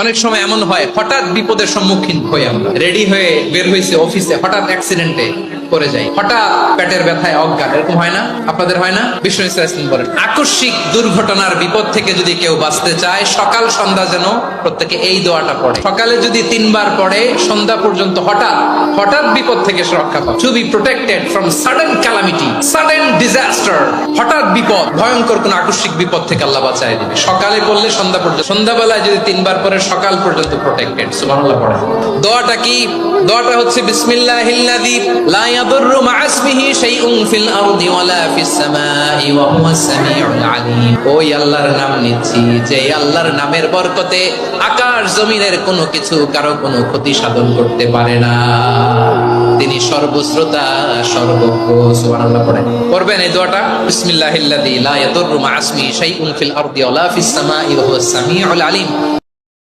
অনেক সময় এমন হয়, হঠাৎ বিপদের সম্মুখীন হই আমরা, রেডি হয়ে বের হয়েছে অফিসে, হঠাৎ অ্যাক্সিডেন্টে পড়ে যাই, হঠাৎ পেটের ব্যথায় অজ্ঞান, এরকম হয় না? আপনাদের হয় না? বিষ্ণু ইসলাম বলেন, আকস্মিক দুর্ঘটনার বিপদ থেকে যদি কেউ বাঁচতে চায়, সকাল সন্ধ্যা যেন প্রত্যেকে এই দোয়াটা পড়ে। সকালে যদি 3 বার পড়ে, সন্ধ্যা পর্যন্ত হঠাৎ হঠাৎ বিপদ থেকে সে রক্ষা পাবে। To be protected from sudden calamity, sudden disaster, হঠাৎ বিপদ, ভয়ঙ্কর কোন আকস্মিক বিপদ থেকে আল্লাহ বাঁচায় দিবে। সকালে পড়লে সন্ধ্যা পর্যন্ত, সন্ধ্যাবেলায় যদি 3 বার পরে সকাল পর্যন্ত প্রোটেক্টেড। সুবহানাল্লাহ পড়ে। দোয়াটা কি? দোয়াটা হচ্ছে বিসমিল্লাহিল্লাযী লা ইয়াদুররু মা'a ইসমিহি শাইউন ফিল আরদি ওয়ালা ফিস সামাই ওয়া হুয়াস সামিউল আলীম। ওই আল্লাহর নাম নিচ্ছি, যে আল্লাহর নামের বরকতে আকাশ জমিনের কোনো কিছু কারো কোনো ক্ষতি সাধন করতে পারে না। তিনি সর্বশ্রোতা, সর্বজ্ঞ। সুবহানাল্লাহ পড়ে। পড়বেন এই দোয়াটা, বিসমিল্লাহিল্লাযী লা ইয়াদুররু মা'a ইসমিহি শাইউন ফিল আরদি ওয়ালা ফিস সামাই ওয়া হুয়াস সামিউল আলীম।